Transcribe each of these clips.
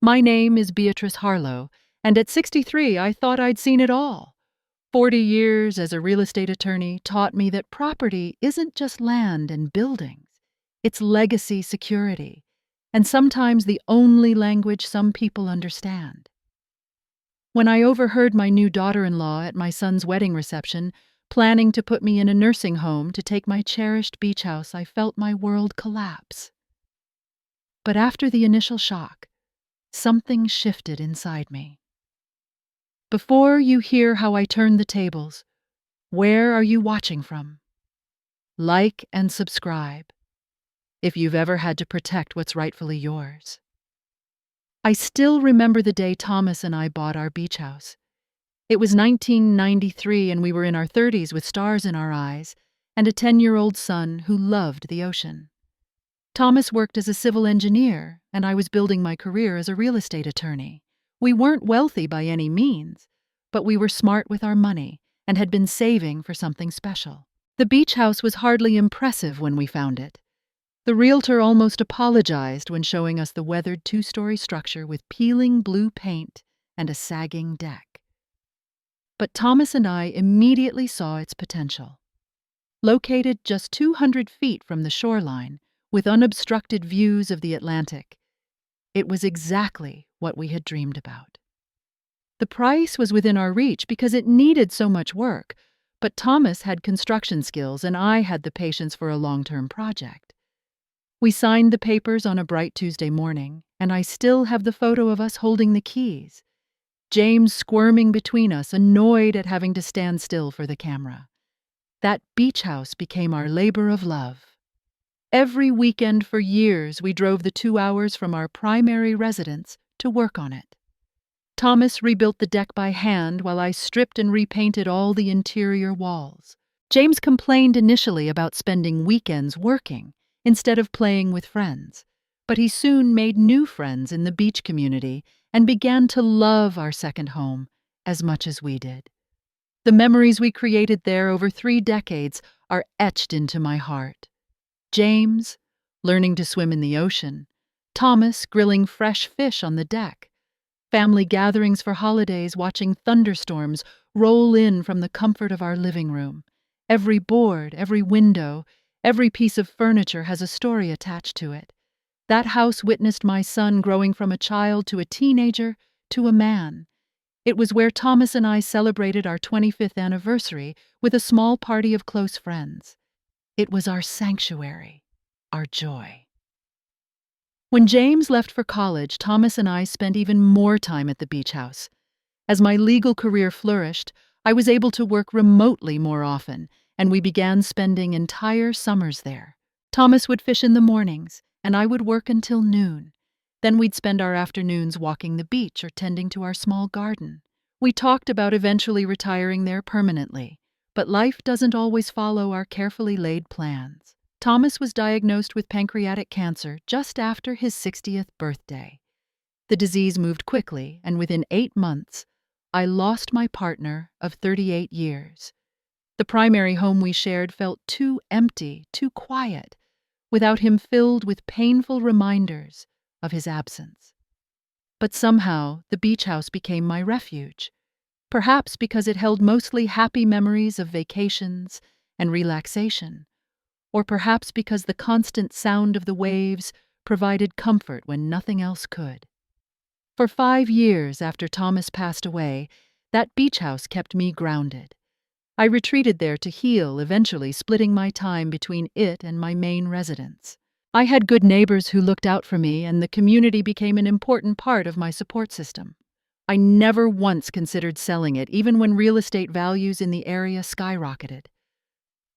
My name is Beatrice Harlow, and at 63 I thought I'd seen it all. 40 years as a real estate attorney taught me that property isn't just land and buildings. It's legacy security, and sometimes the only language some people understand. When I overheard my new daughter-in-law at my son's wedding reception, planning to put me in a nursing home to take my cherished beach house, I felt my world collapse. But after the initial shock, something shifted inside me. Before you hear how I turned the tables, where are you watching from? Like and subscribe if you've ever had to protect what's rightfully yours. I still remember the day Thomas and I bought our beach house. It was 1993 and we were in our 30s with stars in our eyes and a 10-year-old son who loved the ocean. Thomas worked as a civil engineer and I was building my career as a real estate attorney. We weren't wealthy by any means, but we were smart with our money and had been saving for something special. The beach house was hardly impressive when we found it. The realtor almost apologized when showing us the weathered 2-story structure with peeling blue paint and a sagging deck. But Thomas and I immediately saw its potential. Located just 200 feet from the shoreline, with unobstructed views of the Atlantic, it was exactly what we had dreamed about. The price was within our reach because it needed so much work, but Thomas had construction skills and I had the patience for a long-term project. We signed the papers on a bright Tuesday morning, and I still have the photo of us holding the keys. James squirming between us, annoyed at having to stand still for the camera. That beach house became our labor of love. Every weekend for years, we drove the 2 hours from our primary residence to work on it. Thomas rebuilt the deck by hand while I stripped and repainted all the interior walls. James complained initially about spending weekends working instead of playing with friends, but he soon made new friends in the beach community and began to love our second home as much as we did. The memories we created there over 3 decades are etched into my heart. James, learning to swim in the ocean. Thomas, grilling fresh fish on the deck. Family gatherings for holidays, watching thunderstorms roll in from the comfort of our living room. Every board, every window, every piece of furniture has a story attached to it. That house witnessed my son growing from a child to a teenager to a man. It was where Thomas and I celebrated our 25th anniversary with a small party of close friends. It was our sanctuary, our joy. When James left for college, Thomas and I spent even more time at the beach house. As my legal career flourished, I was able to work remotely more often, and we began spending entire summers there. Thomas would fish in the mornings, and I would work until noon. Then we'd spend our afternoons walking the beach or tending to our small garden. We talked about eventually retiring there permanently, but life doesn't always follow our carefully laid plans. Thomas was diagnosed with pancreatic cancer just after his 60th birthday. The disease moved quickly, and within 8 months, I lost my partner of 38 years. The primary home we shared felt too empty, too quiet, without him filled with painful reminders of his absence. But somehow, the beach house became my refuge, perhaps because it held mostly happy memories of vacations and relaxation, or perhaps because the constant sound of the waves provided comfort when nothing else could. For 5 years after Thomas passed away, that beach house kept me grounded. I retreated there to heal, eventually splitting my time between it and my main residence. I had good neighbors who looked out for me, and the community became an important part of my support system. I never once considered selling it, even when real estate values in the area skyrocketed.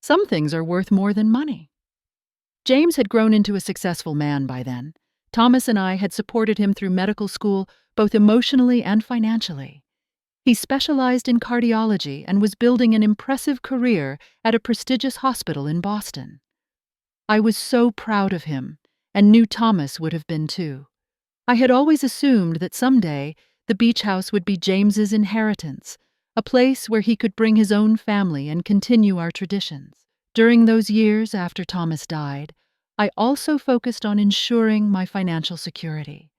Some things are worth more than money. James had grown into a successful man by then. Thomas and I had supported him through medical school, both emotionally and financially. He specialized in cardiology and was building an impressive career at a prestigious hospital in Boston. I was so proud of him, and knew Thomas would have been too. I had always assumed that someday the beach house would be James's inheritance, a place where he could bring his own family and continue our traditions. During those years after Thomas died, I also focused on ensuring my financial security.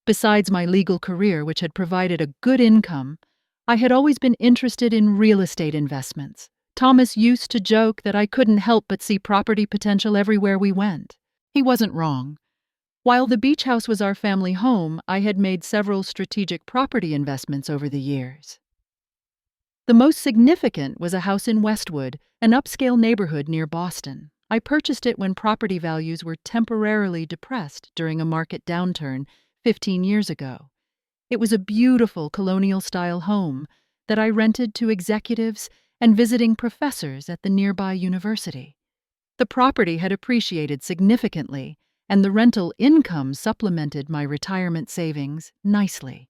Besides my legal career, which had provided a good income, I had always been interested in real estate investments. Thomas used to joke that I couldn't help but see property potential everywhere we went. He wasn't wrong. While the beach house was our family home, I had made several strategic property investments over the years. The most significant was a house in Westwood, an upscale neighborhood near Boston. I purchased it when property values were temporarily depressed during a market downturn 15 years ago. It was a beautiful colonial-style home that I rented to executives and visiting professors at the nearby university. The property had appreciated significantly, and the rental income supplemented my retirement savings nicely.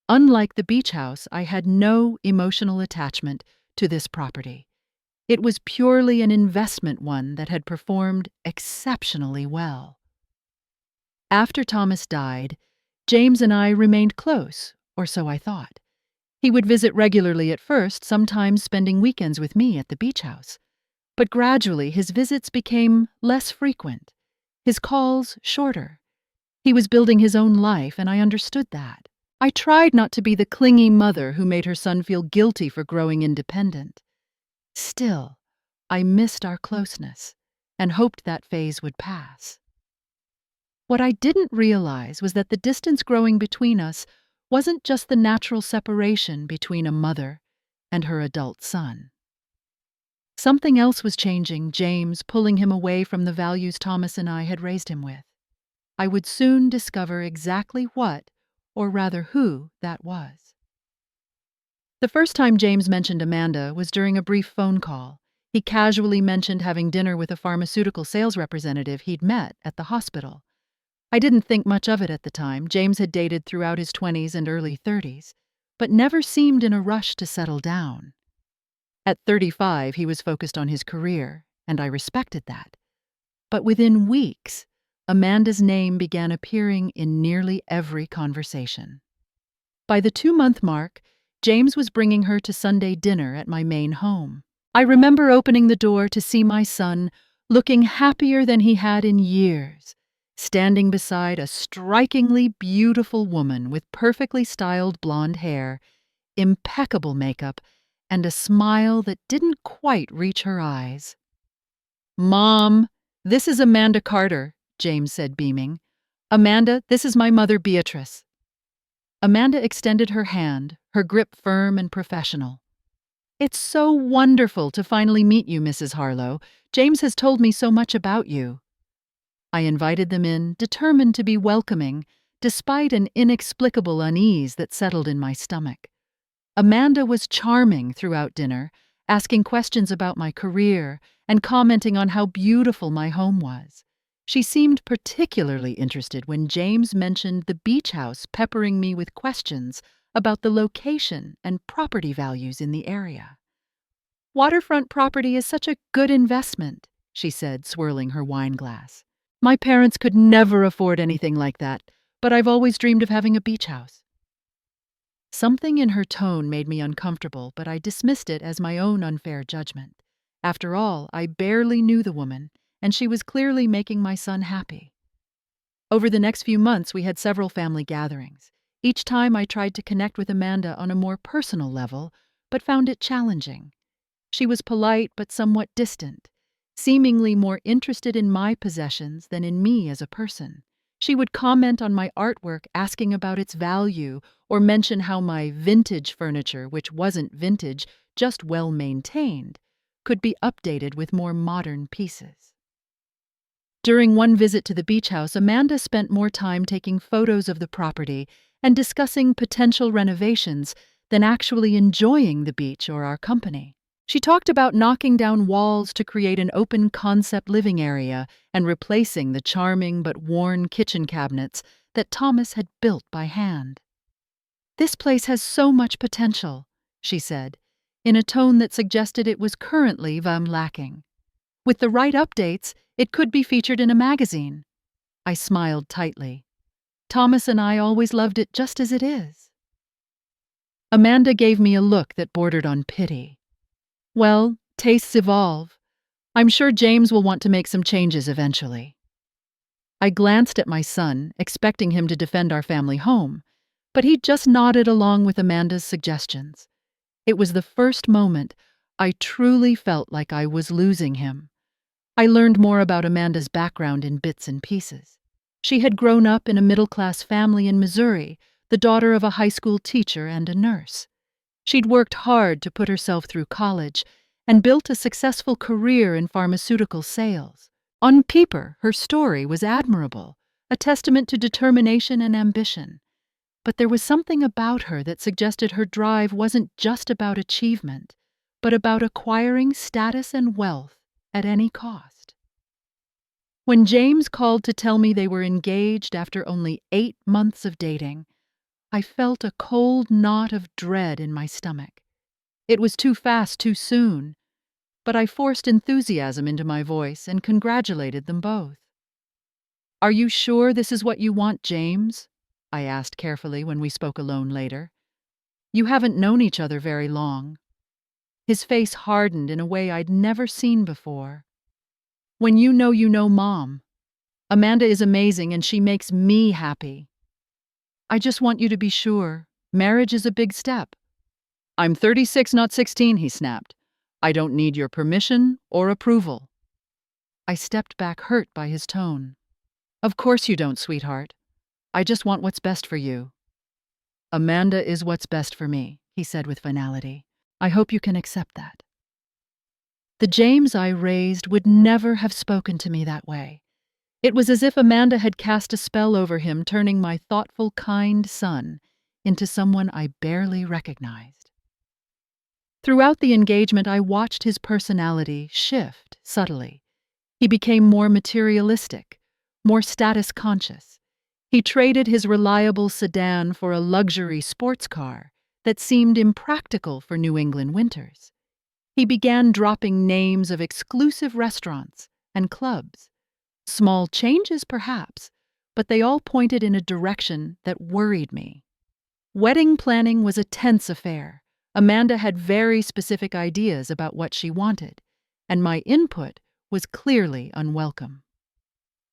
Unlike the beach house, I had no emotional attachment to this property. It was purely an investment one that had performed exceptionally well. After Thomas died, James and I remained close, or so I thought. He would visit regularly at first, sometimes spending weekends with me at the beach house. But gradually his visits became less frequent, his calls shorter. He was building his own life, and I understood that. I tried not to be the clingy mother who made her son feel guilty for growing independent. Still, I missed our closeness and hoped that phase would pass. What I didn't realize was that the distance growing between us wasn't just the natural separation between a mother and her adult son. Something else was changing James, pulling him away from the values Thomas and I had raised him with. I would soon discover exactly what, or rather who, that was. The first time James mentioned Amanda was during a brief phone call. He casually mentioned having dinner with a pharmaceutical sales representative he'd met at the hospital. I didn't think much of it at the time. James had dated throughout his 20s and early 30s, but never seemed in a rush to settle down. At 35, he was focused on his career, and I respected that. But within weeks, Amanda's name began appearing in nearly every conversation. By the 2-month mark, James was bringing her to Sunday dinner at my main home. I remember opening the door to see my son looking happier than he had in years, standing beside a strikingly beautiful woman with perfectly styled blonde hair, impeccable makeup, and a smile that didn't quite reach her eyes. "Mom, this is Amanda Carter," James said, beaming. "Amanda, this is my mother, Beatrice." Amanda extended her hand, her grip firm and professional. "It's so wonderful to finally meet you, Mrs. Harlow. James has told me so much about you." I invited them in, determined to be welcoming, despite an inexplicable unease that settled in my stomach. Amanda was charming throughout dinner, asking questions about my career and commenting on how beautiful my home was. She seemed particularly interested when James mentioned the beach house, peppering me with questions about the location and property values in the area. "Waterfront property is such a good investment," she said, swirling her wine glass. "My parents could never afford anything like that, but I've always dreamed of having a beach house." Something in her tone made me uncomfortable, but I dismissed it as my own unfair judgment. After all, I barely knew the woman, and she was clearly making my son happy. Over the next few months, we had several family gatherings. Each time I tried to connect with Amanda on a more personal level, but found it challenging. She was polite but somewhat distant, seemingly more interested in my possessions than in me as a person. She would comment on my artwork, asking about its value, or mention how my vintage furniture, which wasn't vintage, just well-maintained, could be updated with more modern pieces. During one visit to the beach house, Amanda spent more time taking photos of the property and discussing potential renovations than actually enjoying the beach or our company. She talked about knocking down walls to create an open-concept living area and replacing the charming but worn kitchen cabinets that Thomas had built by hand. "This place has so much potential," she said, in a tone that suggested it was currently lacking. "With the right updates, it could be featured in a magazine." I smiled tightly. Thomas and I always loved it just as it is. Amanda gave me a look that bordered on pity. "Well, tastes evolve. I'm sure James will want to make some changes eventually." I glanced at my son, expecting him to defend our family home, but he just nodded along with Amanda's suggestions. It was the first moment I truly felt like I was losing him. I learned more about Amanda's background in bits and pieces. She had grown up in a middle-class family in Missouri, the daughter of a high school teacher and a nurse. She'd worked hard to put herself through college and built a successful career in pharmaceutical sales. On paper, her story was admirable, a testament to determination and ambition. But there was something about her that suggested her drive wasn't just about achievement, but about acquiring status and wealth at any cost. When James called to tell me they were engaged after only 8 months of dating, I felt a cold knot of dread in my stomach. It was too fast, too soon, but I forced enthusiasm into my voice and congratulated them both. "Are you sure this is what you want, James?" I asked carefully when we spoke alone later. "You haven't known each other very long." His face hardened in a way I'd never seen before. "When you know, Mom. Amanda is amazing and she makes me happy. I just want you to be sure. Marriage is a big step." "I'm 36, not 16, he snapped. "I don't need your permission or approval." I stepped back, hurt by his tone. "Of course you don't, sweetheart. I just want what's best for you." "Amanda is what's best for me," he said with finality. "I hope you can accept that." The James I raised would never have spoken to me that way. It was as if Amanda had cast a spell over him, turning my thoughtful, kind son into someone I barely recognized. Throughout the engagement, I watched his personality shift subtly. He became more materialistic, more status-conscious. He traded his reliable sedan for a luxury sports car that seemed impractical for New England winters. He began dropping names of exclusive restaurants and clubs. Small changes, perhaps, but they all pointed in a direction that worried me. Wedding planning was a tense affair. Amanda had very specific ideas about what she wanted, and my input was clearly unwelcome.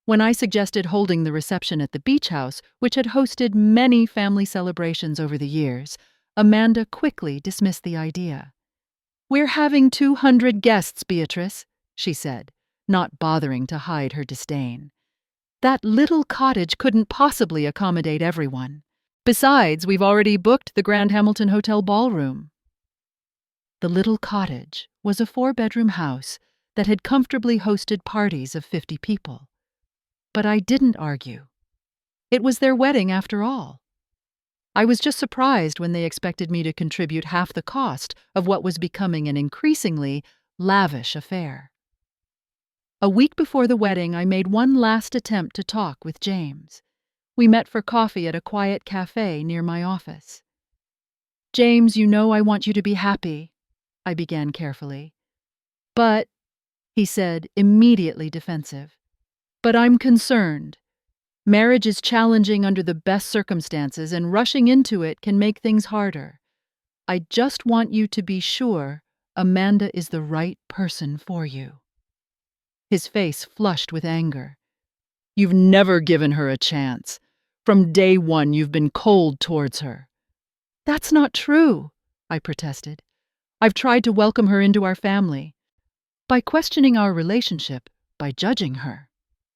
When I suggested holding the reception at the beach house, which had hosted many family celebrations over the years, Amanda quickly dismissed the idea. "We're having 200 guests, Beatrice," she said, not bothering to hide her disdain. "That little cottage couldn't possibly accommodate everyone. Besides, we've already booked the Grand Hamilton Hotel ballroom." The little cottage was a 4-bedroom house that had comfortably hosted parties of 50 people. But I didn't argue. It was their wedding after all. I was just surprised when they expected me to contribute half the cost of what was becoming an increasingly lavish affair. A week before the wedding, I made one last attempt to talk with James. We met for coffee at a quiet cafe near my office. "James, you know I want you to be happy," I began carefully. "But," he said, immediately defensive, "but I'm concerned. Marriage is challenging under the best circumstances, and rushing into it can make things harder. I just want you to be sure Amanda is the right person for you." His face flushed with anger. "You've never given her a chance. From day one, you've been cold towards her." "That's not true," I protested. "I've tried to welcome her into our family." "By questioning our relationship, by judging her."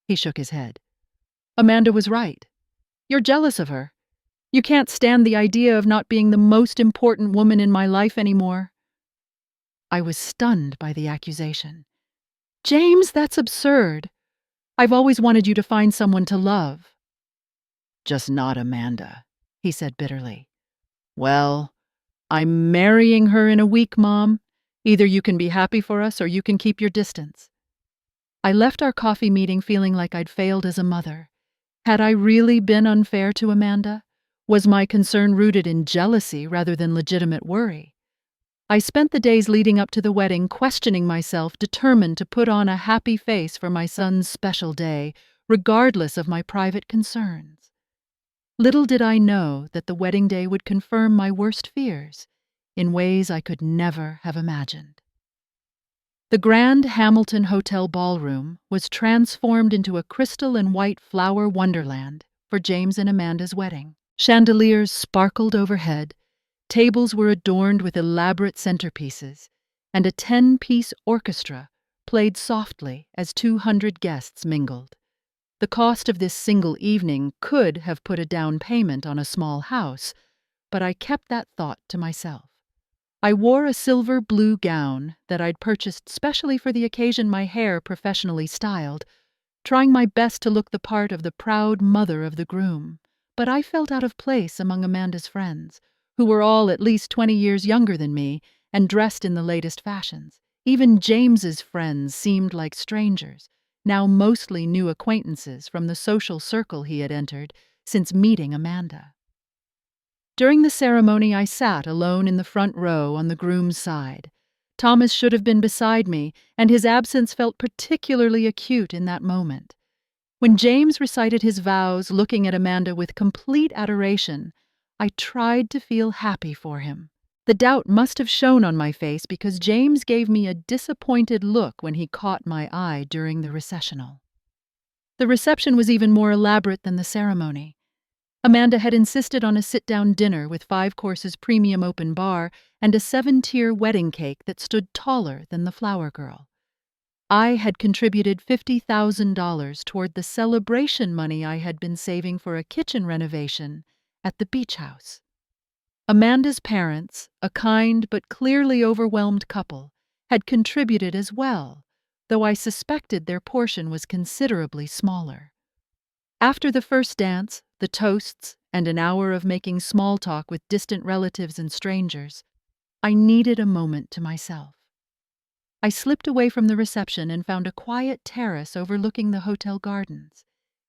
He shook his head. "Amanda was right. You're jealous of her. You can't stand the idea of not being the most important woman in my life anymore." I was stunned by the accusation. "James, that's absurd. I've always wanted you to find someone to love." "Just not Amanda," he said bitterly. "Well, I'm marrying her in a week, Mom. Either you can be happy for us or you can keep your distance." I left our coffee meeting feeling like I'd failed as a mother. Had I really been unfair to Amanda? Was my concern rooted in jealousy rather than legitimate worry? I spent the days leading up to the wedding questioning myself, determined to put on a happy face for my son's special day, regardless of my private concerns. Little did I know that the wedding day would confirm my worst fears in ways I could never have imagined. The Grand Hamilton Hotel ballroom was transformed into a crystal and white flower wonderland for James and Amanda's wedding. Chandeliers sparkled overhead, tables were adorned with elaborate centerpieces, and a 10-piece orchestra played softly as 200 guests mingled. The cost of this single evening could have put a down payment on a small house, but I kept that thought to myself. I wore a silver blue gown that I'd purchased specially for the occasion, my hair professionally styled, trying my best to look the part of the proud mother of the groom. But I felt out of place among Amanda's friends, who were all at least 20 years younger than me and dressed in the latest fashions. Even James's friends seemed like strangers, now mostly new acquaintances from the social circle he had entered since meeting Amanda. During the ceremony, I sat alone in the front row on the groom's side. Thomas should have been beside me, and his absence felt particularly acute in that moment. When James recited his vows, looking at Amanda with complete adoration, I tried to feel happy for him. The doubt must have shown on my face because James gave me a disappointed look when he caught my eye during the recessional. The reception was even more elaborate than the ceremony. Amanda had insisted on a sit-down dinner with 5 courses premium open bar and a 7-tier wedding cake that stood taller than the flower girl. I had contributed $50,000 toward the celebration money I had been saving for a kitchen renovation at the beach house. Amanda's parents, a kind but clearly overwhelmed couple, had contributed as well, though I suspected their portion was considerably smaller. After the first dance, the toasts, and an hour of making small talk with distant relatives and strangers, I needed a moment to myself. I slipped away from the reception and found a quiet terrace overlooking the hotel gardens.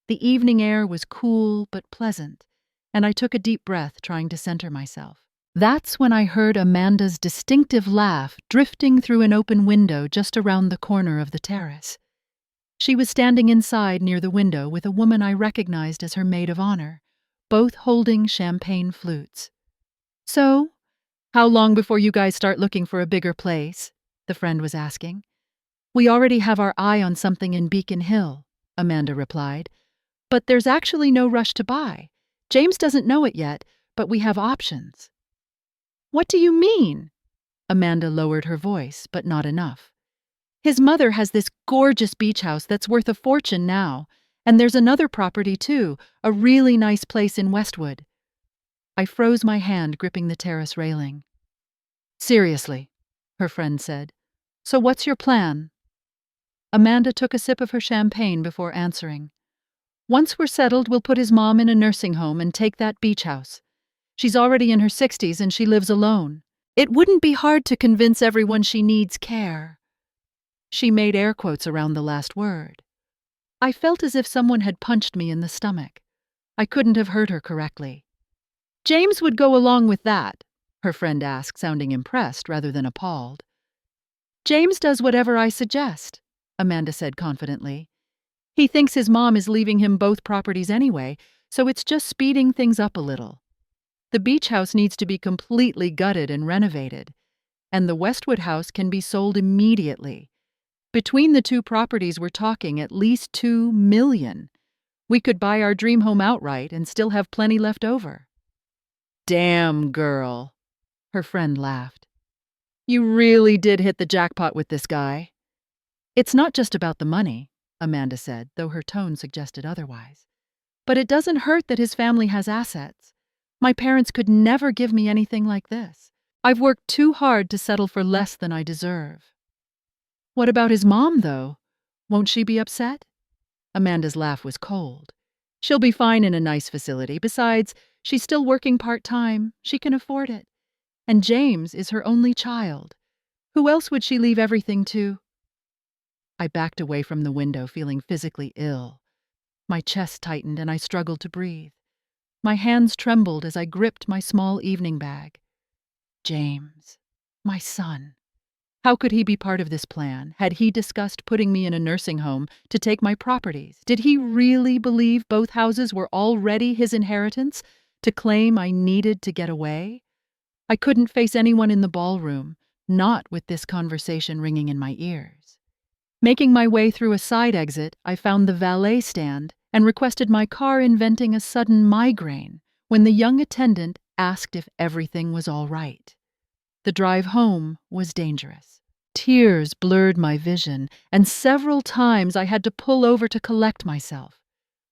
The evening air was cool but pleasant, and I took a deep breath, trying to center myself. That's when I heard Amanda's distinctive laugh drifting through an open window just around the corner of the terrace. She was standing inside near the window with a woman I recognized as her maid of honor, both holding champagne flutes. "So, how long before you guys start looking for a bigger place?" the friend was asking. "We already have our eye on something in Beacon Hill," Amanda replied. "But there's actually no rush to buy. James doesn't know it yet, but we have options." "What do you mean?" Amanda lowered her voice, but not enough. "His mother has this gorgeous beach house that's worth a fortune now, and there's another property too, a really nice place in Westwood." I froze my hand gripping the terrace railing. "Seriously," her friend said. "So what's your plan?" Amanda took a sip of her champagne before answering. "Once we're settled, we'll put his mom in a nursing home and take that beach house. She's already in her 60s and she lives alone. It wouldn't be hard to convince everyone she needs care." She made air quotes around the last word. I felt as if someone had punched me in the stomach. I couldn't have heard her correctly. "James would go along with that?" her friend asked, sounding impressed rather than appalled. "James does whatever I suggest," Amanda said confidently. "He thinks his mom is leaving him both properties anyway, so it's just speeding things up a little. The beach house needs to be completely gutted and renovated, and the Westwood house can be sold immediately. Between the 2 properties, we're talking at least $2 million. We could buy our dream home outright and still have plenty left over." "Damn, girl," her friend laughed. "You really did hit the jackpot with this guy." "It's not just about the money," Amanda said, though her tone suggested otherwise. "But it doesn't hurt that his family has assets. My parents could never give me anything like this. I've worked too hard to settle for less than I deserve." "What about his mom, though? Won't she be upset?" Amanda's laugh was cold. "She'll be fine in a nice facility. Besides, she's still working part-time. She can afford it. And James is her only child. Who else would she leave everything to?" I backed away from the window, feeling physically ill. My chest tightened and I struggled to breathe. My hands trembled as I gripped my small evening bag. James, my son. How could he be part of this plan? Had he discussed putting me in a nursing home to take my properties? Did he really believe both houses were already his inheritance, to claim I needed to get away? I couldn't face anyone in the ballroom, not with this conversation ringing in my ears. Making my way through a side exit, I found the valet stand and requested my car, inventing a sudden migraine when the young attendant asked if everything was all right. The drive home was dangerous. Tears blurred my vision, and several times I had to pull over to collect myself.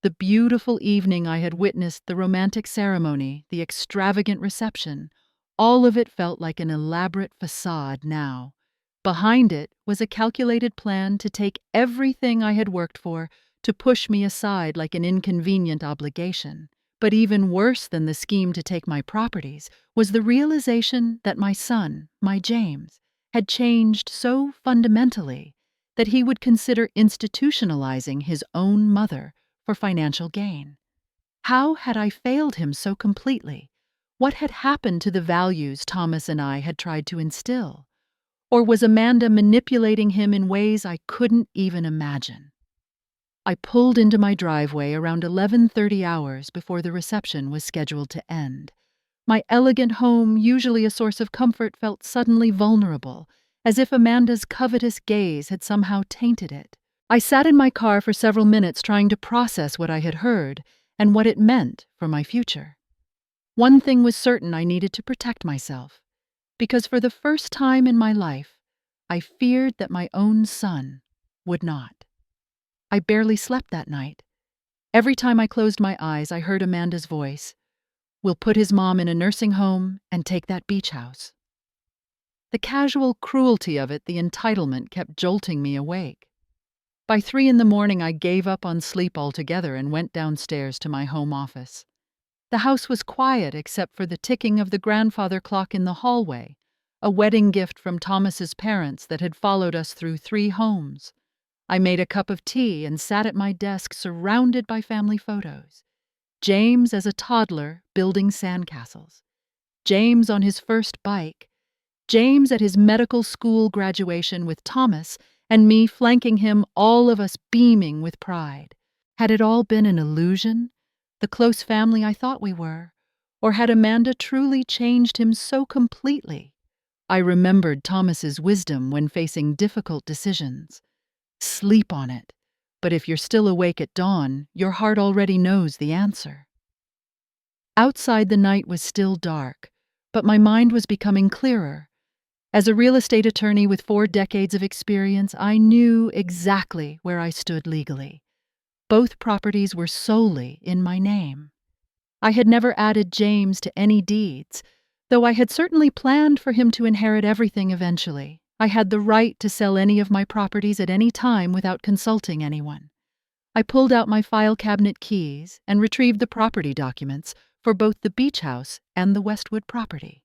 The beautiful evening I had witnessed, the romantic ceremony, the extravagant reception, all of it felt like an elaborate facade now. Behind it was a calculated plan to take everything I had worked for, to push me aside like an inconvenient obligation. But even worse than the scheme to take my properties was the realization that my son, my James, had changed so fundamentally that he would consider institutionalizing his own mother for financial gain. How had I failed him so completely? What had happened to the values Thomas and I had tried to instill? Or was Amanda manipulating him in ways I couldn't even imagine? I pulled into my driveway around 11:30 hours before the reception was scheduled to end. My elegant home, usually a source of comfort, felt suddenly vulnerable, as if Amanda's covetous gaze had somehow tainted it. I sat in my car for several minutes trying to process what I had heard and what it meant for my future. One thing was certain: I needed to protect myself, because for the first time in my life, I feared that my own son would not. I barely slept that night. Every time I closed my eyes, I heard Amanda's voice. "We'll put his mom in a nursing home and take that beach house." The casual cruelty of it, the entitlement, kept jolting me awake. By 3 in the morning, I gave up on sleep altogether and went downstairs to my home office. The house was quiet except for the ticking of the grandfather clock in the hallway, a wedding gift from Thomas's parents that had followed us through 3 homes. I made a cup of tea and sat at my desk surrounded by family photos. James as a toddler building sandcastles. James on his first bike. James at his medical school graduation with Thomas, and me flanking him, all of us beaming with pride. Had it all been an illusion? The close family I thought we were? Or had Amanda truly changed him so completely? I remembered Thomas's wisdom when facing difficult decisions. Sleep on it, but if you're still awake at dawn, your heart already knows the answer. Outside, the night was still dark, but my mind was becoming clearer. As a real estate attorney with 4 decades of experience, I knew exactly where I stood legally. Both properties were solely in my name. I had never added James to any deeds, though I had certainly planned for him to inherit everything eventually. I had the right to sell any of my properties at any time without consulting anyone. I pulled out my file cabinet keys and retrieved the property documents for both the beach house and the Westwood property.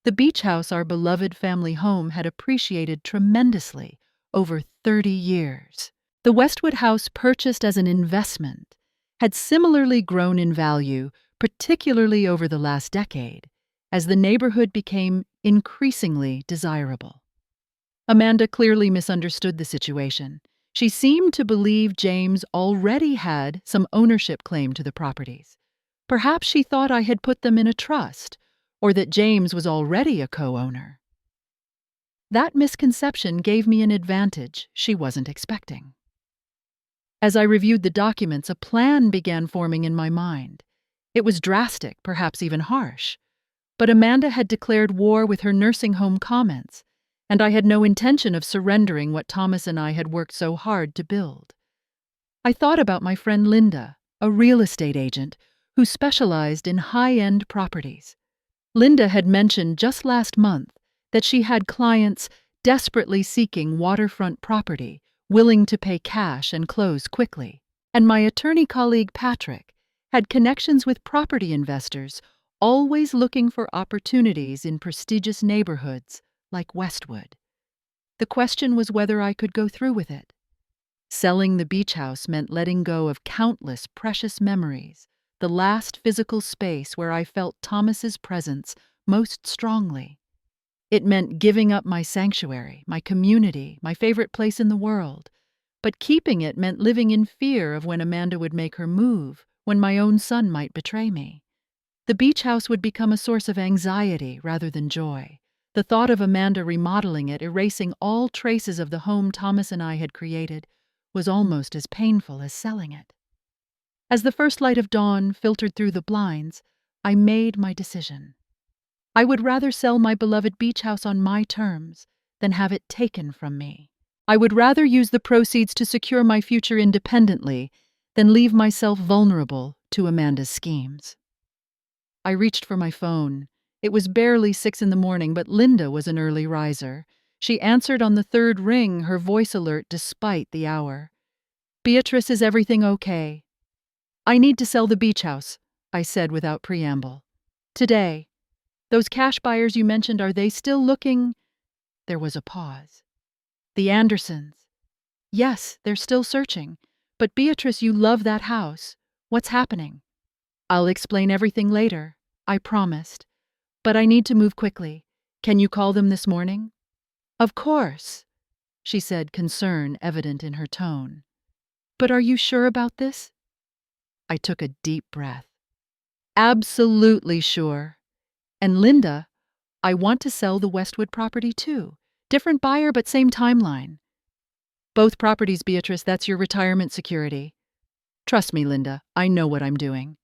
The beach house, our beloved family home, had appreciated tremendously over 30 years. The Westwood house, purchased as an investment, had similarly grown in value, particularly over the last decade, as the neighborhood became increasingly desirable. Amanda clearly misunderstood the situation. She seemed to believe James already had some ownership claim to the properties. Perhaps she thought I had put them in a trust, or that James was already a co-owner. That misconception gave me an advantage she wasn't expecting. As I reviewed the documents, a plan began forming in my mind. It was drastic, perhaps even harsh. But Amanda had declared war with her nursing home comments, and I had no intention of surrendering what Thomas and I had worked so hard to build. I thought about my friend Linda, a real estate agent who specialized in high-end properties. Linda had mentioned just last month that she had clients desperately seeking waterfront property, willing to pay cash and close quickly. And my attorney colleague Patrick had connections with property investors, always looking for opportunities in prestigious neighborhoods like Westwood. The question was whether I could go through with it. Selling the beach house meant letting go of countless precious memories, the last physical space where I felt Thomas's presence most strongly. It meant giving up my sanctuary, my community, my favorite place in the world. But keeping it meant living in fear of when Amanda would make her move, when my own son might betray me. The beach house would become a source of anxiety rather than joy. The thought of Amanda remodeling it, erasing all traces of the home Thomas and I had created, was almost as painful as selling it. As the first light of dawn filtered through the blinds, I made my decision. I would rather sell my beloved beach house on my terms than have it taken from me. I would rather use the proceeds to secure my future independently than leave myself vulnerable to Amanda's schemes. I reached for my phone. It was barely 6 in the morning, but Linda was an early riser. She answered on the third ring, her voice alert despite the hour. "Beatrice, is everything okay?" "I need to sell the beach house," I said without preamble. "Today. Those cash buyers you mentioned, are they still looking?" There was a pause. "The Andersons." "Yes, they're still searching. But Beatrice, you love that house. What's happening?" "I'll explain everything later," I promised. "But I need to move quickly. Can you call them this morning?" "Of course," she said, concern evident in her tone. "But are you sure about this?" I took a deep breath. "Absolutely sure. And Linda, I want to sell the Westwood property too. Different buyer, but same timeline. Both properties, Beatrice, that's your retirement security. Trust me, Linda, I know what I'm doing."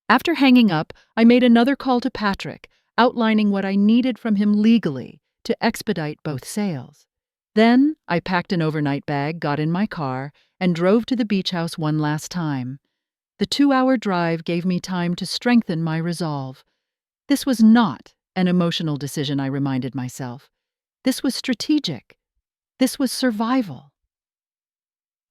After hanging up, I made another call to Patrick, outlining what I needed from him legally to expedite both sales. Then I packed an overnight bag, got in my car, and drove to the beach house one last time. The 2-hour drive gave me time to strengthen my resolve. This was not an emotional decision, I reminded myself. This was strategic. This was survival.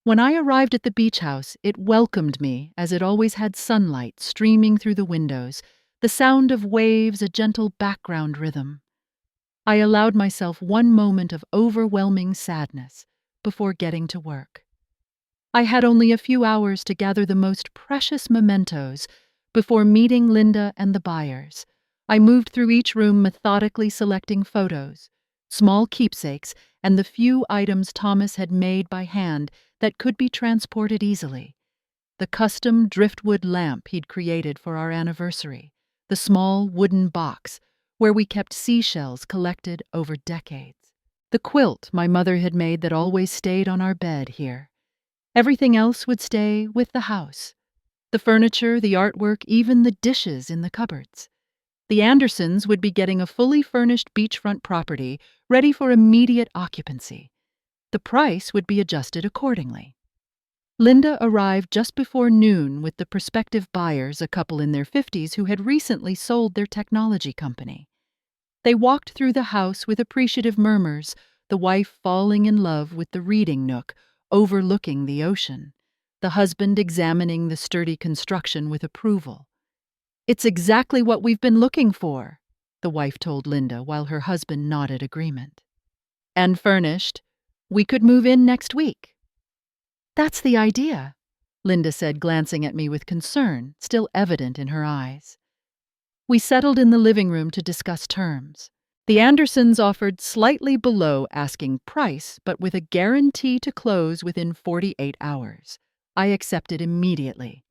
When I arrived at the beach house, it welcomed me as it always had, sunlight streaming through the windows, the sound of waves, a gentle background rhythm. I allowed myself one moment of overwhelming sadness before getting to work. I had only a few hours to gather the most precious mementos before meeting Linda and the buyers. I moved through each room, methodically selecting photos, small keepsakes, and the few items Thomas had made by hand that could be transported easily. The custom driftwood lamp he'd created for our anniversary, the small wooden box where we kept seashells collected over decades, the quilt my mother had made that always stayed on our bed here. Everything else would stay with the house. The furniture, the artwork, even the dishes in the cupboards. The Andersons would be getting a fully furnished beachfront property ready for immediate occupancy. The price would be adjusted accordingly. Linda arrived just before noon with the prospective buyers, a couple in their 50s who had recently sold their technology company. They walked through the house with appreciative murmurs, the wife falling in love with the reading nook overlooking the ocean, the husband examining the sturdy construction with approval. "It's exactly what we've been looking for," the wife told Linda while her husband nodded agreement. "And furnished. We could move in next week." "That's the idea," Linda said, glancing at me with concern still evident in her eyes. We settled in the living room to discuss terms. The Andersons offered slightly below asking price, but with a guarantee to close within 48 hours. I accepted immediately.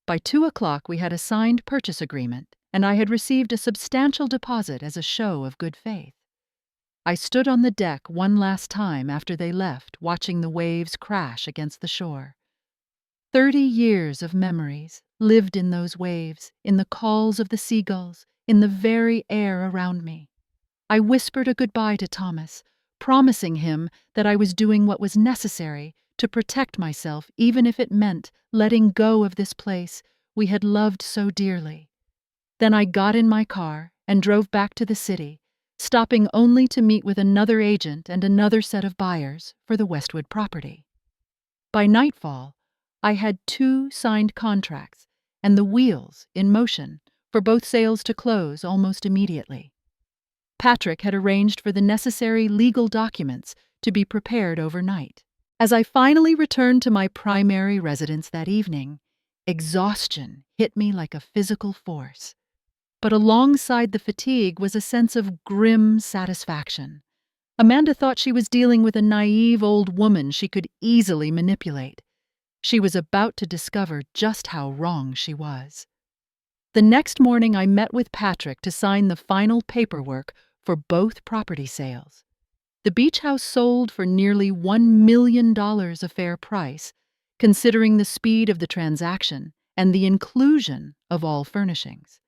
By 2 o'clock, we had a signed purchase agreement, and I had received a substantial deposit as a show of good faith. I stood on the deck one last time after they left, watching the waves crash against the shore. 30 years of memories lived in those waves, in the calls of the seagulls, in the very air around me. I whispered a goodbye to Thomas, promising him that I was doing what was necessary to protect myself, even if it meant letting go of this place we had loved so dearly. Then I got in my car and drove back to the city, stopping only to meet with another agent and another set of buyers for the Westwood property. By nightfall, I had 2 signed contracts and the wheels in motion for both sales to close almost immediately. Patrick had arranged for the necessary legal documents to be prepared overnight. As I finally returned to my primary residence that evening, exhaustion hit me like a physical force. But alongside the fatigue was a sense of grim satisfaction. Amanda thought she was dealing with a naive old woman she could easily manipulate. She was about to discover just how wrong she was. The next morning, I met with Patrick to sign the final paperwork for both property sales. The beach house sold for nearly $1 million a fair price, considering the speed of the transaction and the inclusion of all furnishings.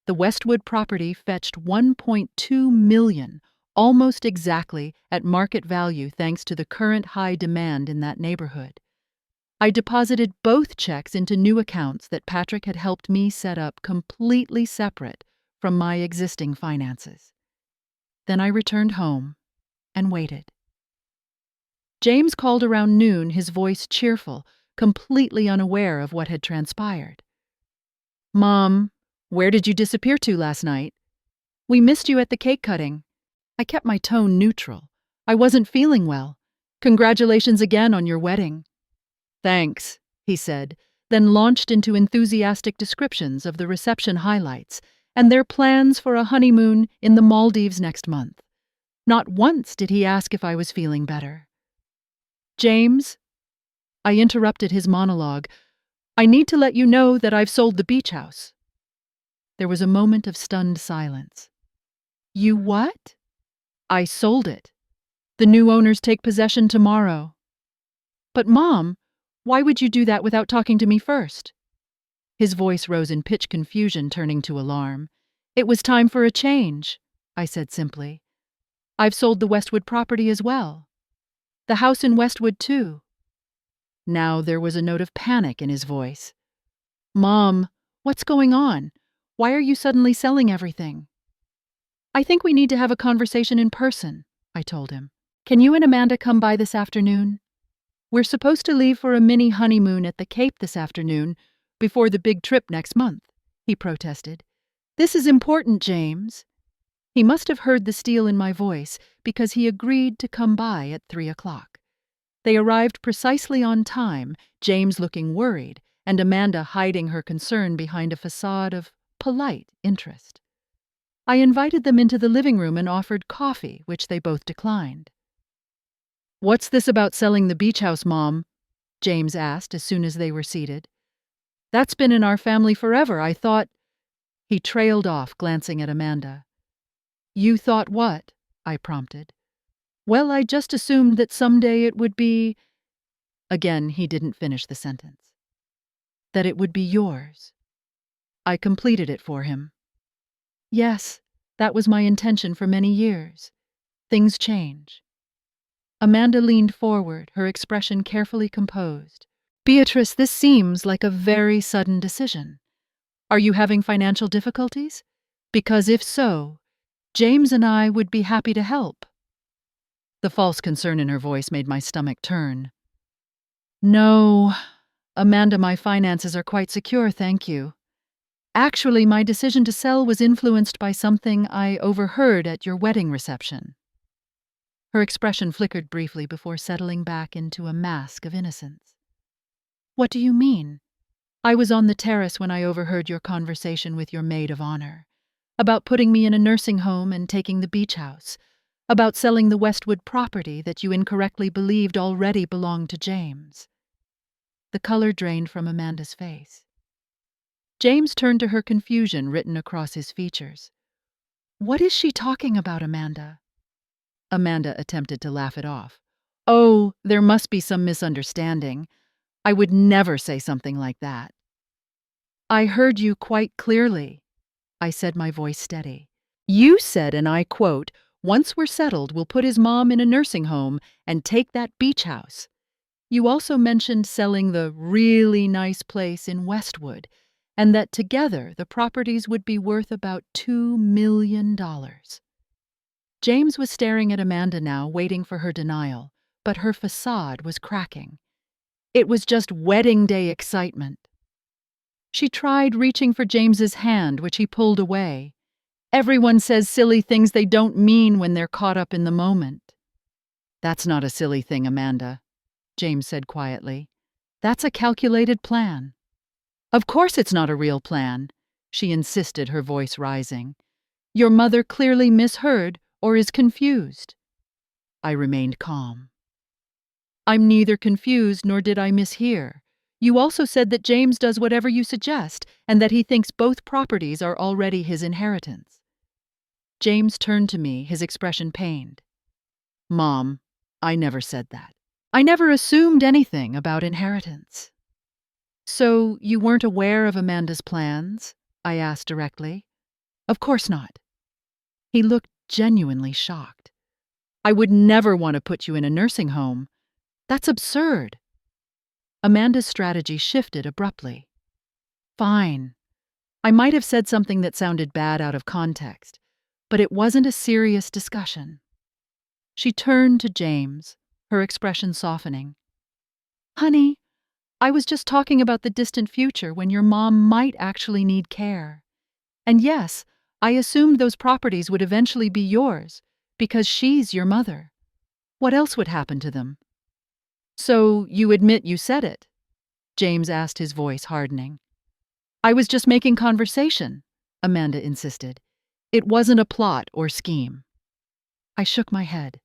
The Westwood property fetched $1.2 million, almost exactly at market value thanks to the current high demand in that neighborhood. I deposited both checks into new accounts that Patrick had helped me set up completely separate from my existing finances. Then I returned home and waited. James called around noon, his voice cheerful, completely unaware of what had transpired. "Mom, where did you disappear to last night? We missed you at the cake cutting." I kept my tone neutral. I wasn't feeling well. "Congratulations again on your wedding." "Thanks," he said, then launched into enthusiastic descriptions of the reception highlights and their plans for a honeymoon in the Maldives next month. Not once did he ask if I was feeling better. "James," I interrupted his monologue, "I need to let you know that I've sold the beach house." There was a moment of stunned silence. "You what?" "I sold it. The new owners take possession tomorrow." "But Mom, why would you do that without talking to me first?" His voice rose in pitched confusion, turning to alarm. "It was time for a change," I said simply. "I've sold the Westwood property as well. The house in Westwood, too." Now there was a note of panic in his voice. "Mom, what's going on? Why are you suddenly selling everything?" "I think we need to have a conversation in person," I told him. "Can you and Amanda come by this afternoon? We're supposed to leave for a mini honeymoon at the Cape this afternoon, before the big trip next month," he protested. "This is important, James." He must have heard the steel in my voice because he agreed to come by at 3:00. They arrived precisely on time, James looking worried and Amanda hiding her concern behind a facade of polite interest. I invited them into the living room and offered coffee, which they both declined. "What's this about selling the beach house, Mom?" James asked as soon as they were seated. "That's been in our family forever. I thought—" He trailed off, glancing at Amanda. "You thought what?" I prompted. "Well, I just assumed that someday it would be—" Again, he didn't finish the sentence. "That it would be yours." I completed it for him. "Yes, that was my intention for many years. Things change." Amanda leaned forward, her expression carefully composed. "Beatrice, this seems like a very sudden decision. Are you having financial difficulties? Because if so, James and I would be happy to help." The false concern in her voice made my stomach turn. "No, Amanda, my finances are quite secure, thank you. Actually, my decision to sell was influenced by something I overheard at your wedding reception." Her expression flickered briefly before settling back into a mask of innocence. "What do you mean?" "I was on the terrace when I overheard your conversation with your maid of honor. About putting me in a nursing home and taking the beach house. About selling the Westwood property that you incorrectly believed already belonged to James." The color drained from Amanda's face. James turned to her, confusion written across his features. "What is she talking about, Amanda?" Amanda attempted to laugh it off. "Oh, there must be some misunderstanding. I would never say something like that." "I heard you quite clearly," I said, my voice steady. "You said, and I quote, 'Once we're settled, we'll put his mom in a nursing home and take that beach house.' You also mentioned selling the really nice place in Westwood, and that together the properties would be worth about $2 million. James was staring at Amanda now, waiting for her denial, but her facade was cracking. It was just wedding day excitement. She tried reaching for James's hand, which he pulled away. "Everyone says silly things they don't mean when they're caught up in the moment." "That's not a silly thing, Amanda," James said quietly. "That's a calculated plan." "Of course it's not a real plan," she insisted, her voice rising. "Your mother clearly misheard or is confused." I remained calm. "I'm neither confused nor did I mishear. You also said that James does whatever you suggest and that he thinks both properties are already his inheritance. James turned to me, his expression pained. Mom, I never said that. I never assumed anything about inheritance. So you weren't aware of Amanda's plans? I asked directly. Of course not. He looked genuinely shocked. I would never want to put you in a nursing home. That's absurd. Amanda's strategy shifted abruptly. Fine. I might have said something that sounded bad out of context, but it wasn't a serious discussion. She turned to James, her expression softening. Honey, I was just talking about the distant future when your mom might actually need care. And yes, I assumed those properties would eventually be yours, because she's your mother. What else would happen to them? So you admit you said it? James asked, his voice hardening. I was just making conversation, Amanda insisted. It wasn't a plot or scheme. I shook my head.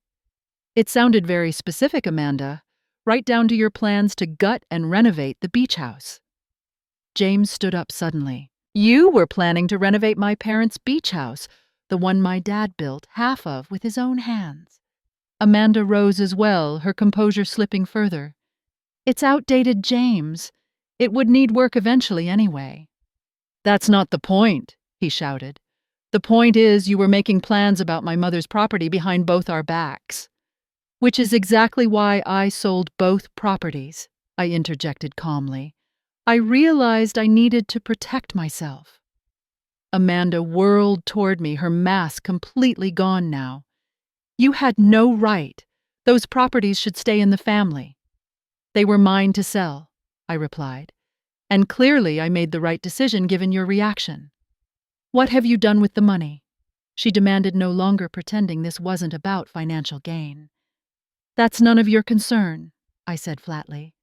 It sounded very specific, Amanda, right down to your plans to gut and renovate the beach house. James stood up suddenly. You were planning to renovate my parents' beach house, the one my dad built half of with his own hands. Amanda rose as well, her composure slipping further. It's outdated, James. It would need work eventually anyway. That's not the point, he shouted. The point is you were making plans about my mother's property behind both our backs. Which is exactly why I sold both properties, I interjected calmly. I realized I needed to protect myself. Amanda whirled toward me, her mask completely gone now. You had no right. Those properties should stay in the family. They were mine to sell, I replied. And clearly I made the right decision given your reaction. What have you done with the money? She demanded, no longer pretending this wasn't about financial gain. That's none of your concern, I said flatly.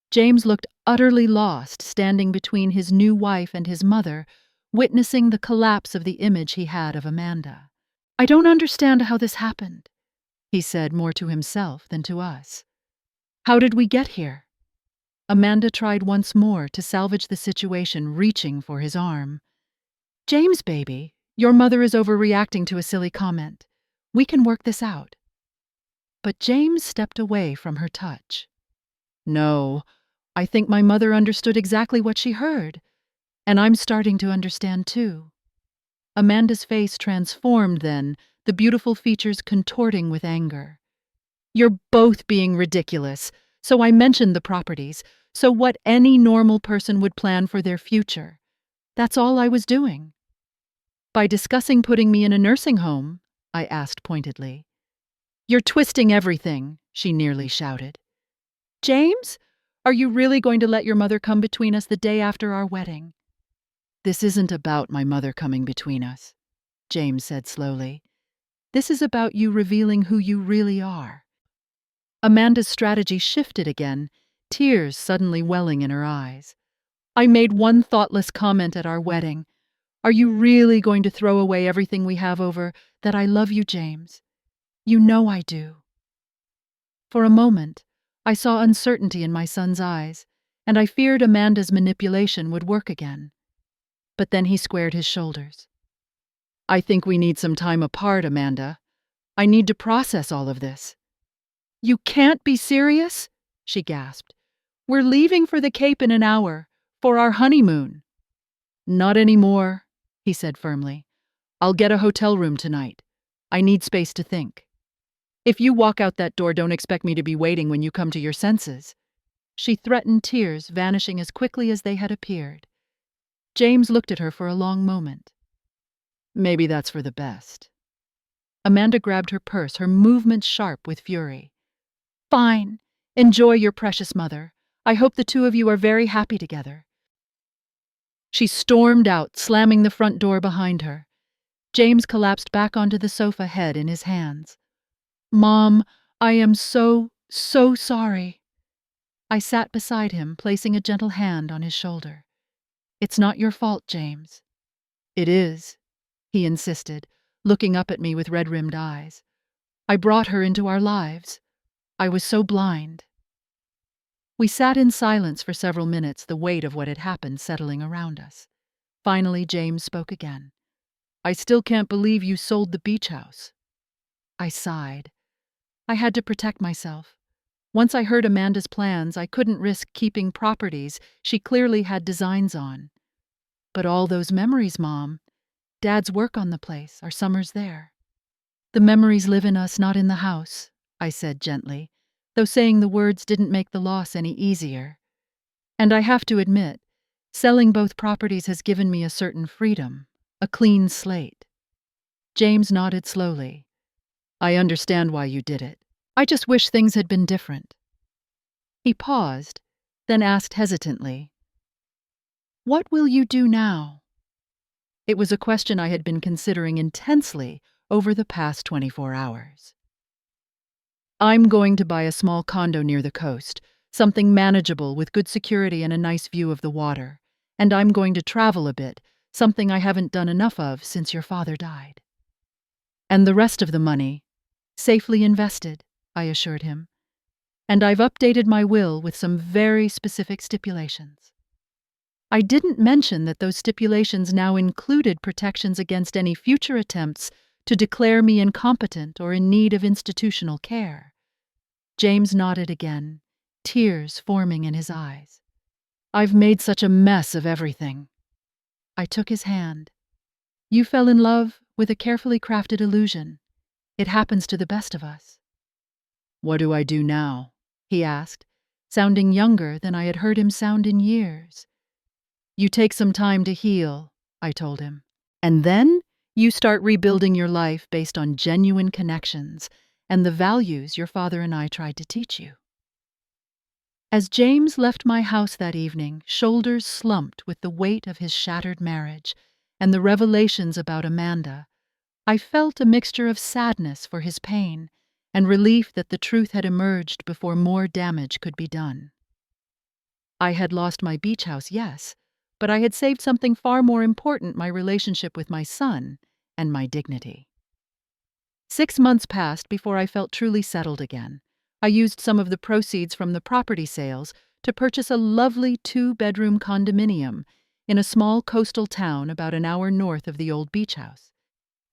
James looked utterly lost, standing between his new wife and his mother, witnessing the collapse of the image he had of Amanda. I don't understand how this happened, he said, more to himself than to us. How did we get here? Amanda tried once more to salvage the situation, reaching for his arm. James, baby, your mother is overreacting to a silly comment. We can work this out. But James stepped away from her touch. No, I think my mother understood exactly what she heard, and I'm starting to understand too. Amanda's face transformed then, the beautiful features contorting with anger. You're both being ridiculous, so I mentioned the properties, so what any normal person would plan for their future. That's all I was doing. By discussing putting me in a nursing home, I asked pointedly. You're twisting everything, she nearly shouted. James, are you really going to let your mother come between us the day after our wedding? This isn't about my mother coming between us, James said slowly. This is about you revealing who you really are. Amanda's strategy shifted again, tears suddenly welling in her eyes. I made one thoughtless comment at our wedding. Are you really going to throw away everything we have over that I love you, James? You know I do. For a moment, I saw uncertainty in my son's eyes, and I feared Amanda's manipulation would work again. But then he squared his shoulders. I think we need some time apart, Amanda. I need to process all of this. You can't be serious? She gasped. We're leaving for the Cape in an hour, for our honeymoon. Not anymore, he said firmly. I'll get a hotel room tonight. I need space to think. If you walk out that door, don't expect me to be waiting when you come to your senses. She threatened, tears vanishing as quickly as they had appeared. James looked at her for a long moment. Maybe that's for the best. Amanda grabbed her purse, her movements sharp with fury. Fine. Enjoy your precious mother. I hope the two of you are very happy together. She stormed out, slamming the front door behind her. James collapsed back onto the sofa, head in his hands. Mom, I am so sorry. I sat beside him, placing a gentle hand on his shoulder. It's not your fault, James. It is, he insisted, looking up at me with red-rimmed eyes. I brought her into our lives. I was so blind. We sat in silence for several minutes, the weight of what had happened settling around us. Finally, James spoke again. "I still can't believe you sold the beach house." I sighed. I had to protect myself. Once I heard Amanda's plans, I couldn't risk keeping properties she clearly had designs on. "But all those memories, Mom. Dad's work on the place, our summers there." "The memories live in us, not in the house," I said gently, though saying the words didn't make the loss any easier. "And I have to admit, selling both properties has given me a certain freedom, a clean slate." James nodded slowly. "I understand why you did it. I just wish things had been different." He paused, then asked hesitantly, "What will you do now?" It was a question I had been considering intensely over the past 24 hours. "I'm going to buy a small condo near the coast, something manageable with good security and a nice view of the water. And I'm going to travel a bit, something I haven't done enough of since your father died." "And the rest of the money?" "Safely invested," I assured him. "And I've updated my will with some very specific stipulations." I didn't mention that those stipulations now included protections against any future attempts to declare me incompetent or in need of institutional care. James nodded again, tears forming in his eyes. "I've made such a mess of everything." I took his hand. "You fell in love with a carefully crafted illusion. It happens to the best of us." "What do I do now?" he asked, sounding younger than I had heard him sound in years. "You take some time to heal," I told him. "And then you start rebuilding your life based on genuine connections and the values your father and I tried to teach you." As James left my house that evening, shoulders slumped with the weight of his shattered marriage and the revelations about Amanda, I felt a mixture of sadness for his pain and relief that the truth had emerged before more damage could be done. I had lost my beach house, yes, but I had saved something far more important: my relationship with my son and my dignity. 6 months passed before I felt truly settled again. I used some of the proceeds from the property sales to purchase a lovely 2-bedroom condominium in a small coastal town about an hour north of the old beach house.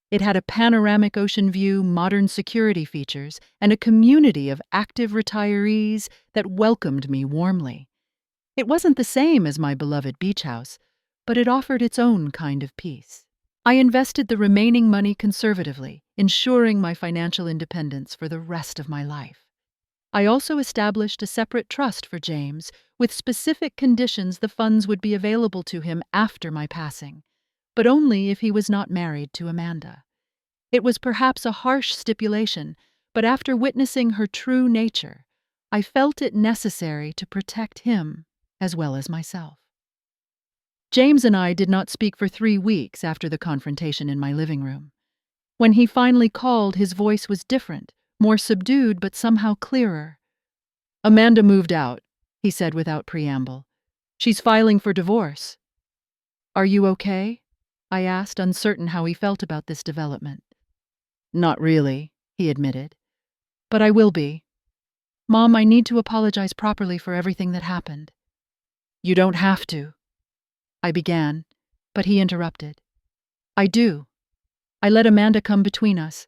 It had a panoramic ocean view, modern security features, and a community of active retirees that welcomed me warmly. It wasn't the same as my beloved beach house, but it offered its own kind of peace. I invested the remaining money conservatively, ensuring my financial independence for the rest of my life. I also established a separate trust for James, with specific conditions the funds would be available to him after my passing, but only if he was not married to Amanda. It was perhaps a harsh stipulation, but after witnessing her true nature, I felt it necessary to protect him as well as myself. James and I did not speak for 3 weeks after the confrontation in my living room. When he finally called, his voice was different, more subdued but somehow clearer. "Amanda moved out," he said without preamble. "She's filing for divorce." "Are you okay?" I asked, uncertain how he felt about this development. "Not really," he admitted. "But I will be. Mom, I need to apologize properly for everything that happened." "You don't have to," I began, but he interrupted. "I do. I let Amanda come between us.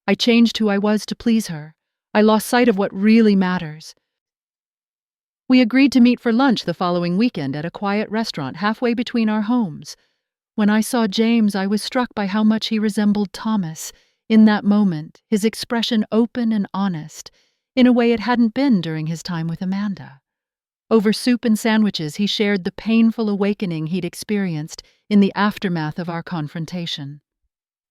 I changed who I was to please her. I lost sight of what really matters." We agreed to meet for lunch the following weekend at a quiet restaurant halfway between our homes. When I saw James, I was struck by how much he resembled Thomas. In that moment, his expression open and honest, in a way it hadn't been during his time with Amanda. Over soup and sandwiches, he shared the painful awakening he'd experienced in the aftermath of our confrontation.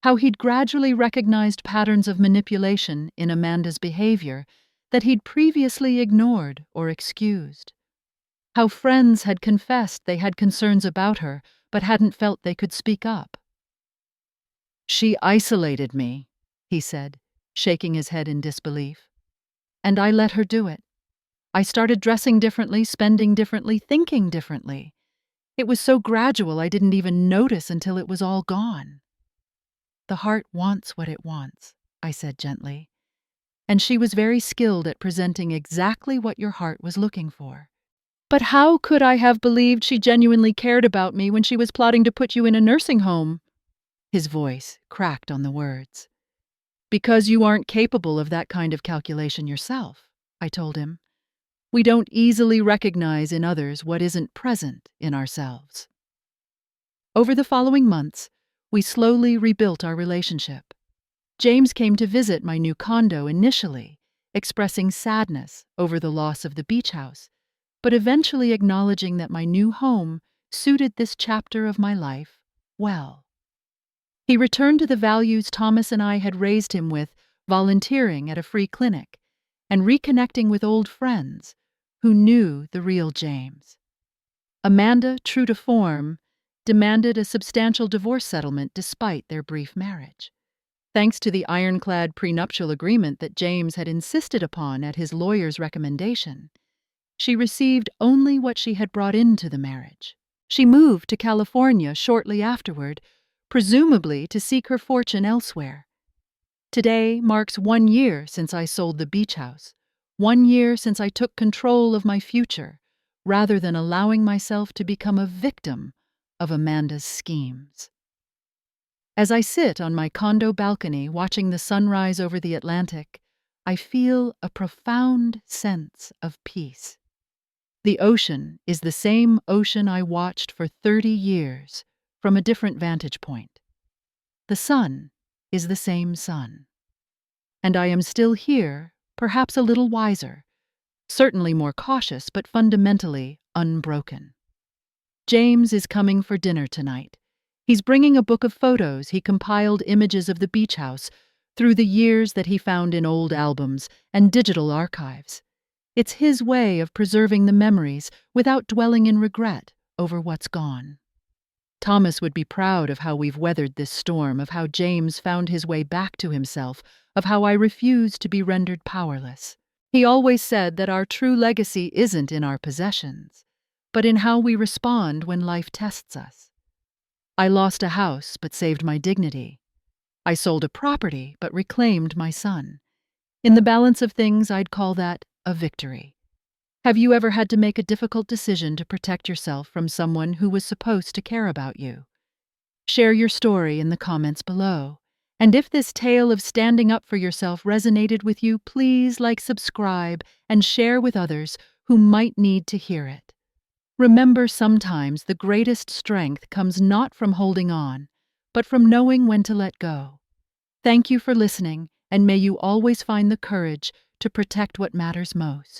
How he'd gradually recognized patterns of manipulation in Amanda's behavior that he'd previously ignored or excused. How friends had confessed they had concerns about her but hadn't felt they could speak up. "She isolated me," he said, shaking his head in disbelief. "And I let her do it. I started dressing differently, spending differently, thinking differently. It was so gradual I didn't even notice until it was all gone." "The heart wants what it wants," I said gently. "And she was very skilled at presenting exactly what your heart was looking for." But how could I have believed she genuinely cared about me when she was plotting to put you in a nursing home? His voice cracked on the words. Because you aren't capable of that kind of calculation yourself, I told him. We don't easily recognize in others what isn't present in ourselves. Over the following months, we slowly rebuilt our relationship. James came to visit my new condo initially, expressing sadness over the loss of the beach house, but eventually acknowledging that my new home suited this chapter of my life well. He returned to the values Thomas and I had raised him with, volunteering at a free clinic, and reconnecting with old friends who knew the real James. Amanda, true to form, demanded a substantial divorce settlement despite their brief marriage. Thanks to the ironclad prenuptial agreement that James had insisted upon at his lawyer's recommendation, she received only what she had brought into the marriage. She moved to California shortly afterward, presumably to seek her fortune elsewhere. Today marks 1 year since I sold the beach house, 1 year since I took control of my future, rather than allowing myself to become a victim of Amanda's schemes. As I sit on my condo balcony watching the sunrise over the Atlantic, I feel a profound sense of peace. The ocean is the same ocean I watched for 30 years from a different vantage point. The sun is the same sun. And I am still here, perhaps a little wiser, certainly more cautious, but fundamentally unbroken. James is coming for dinner tonight. He's bringing a book of photos he compiled images of the beach house through the years that he found in old albums and digital archives. It's his way of preserving the memories without dwelling in regret over what's gone. Thomas would be proud of how we've weathered this storm, of how James found his way back to himself, of how I refused to be rendered powerless. He always said that our true legacy isn't in our possessions, but in how we respond when life tests us. I lost a house but saved my dignity. I sold a property but reclaimed my son. In the balance of things, I'd call that a victory. Have you ever had to make a difficult decision to protect yourself from someone who was supposed to care about you? Share your story in the comments below. And if this tale of standing up for yourself resonated with you, please subscribe, and share with others who might need to hear it. Remember, sometimes the greatest strength comes not from holding on, but from knowing when to let go. Thank you for listening, and may you always find the courage to protect what matters most.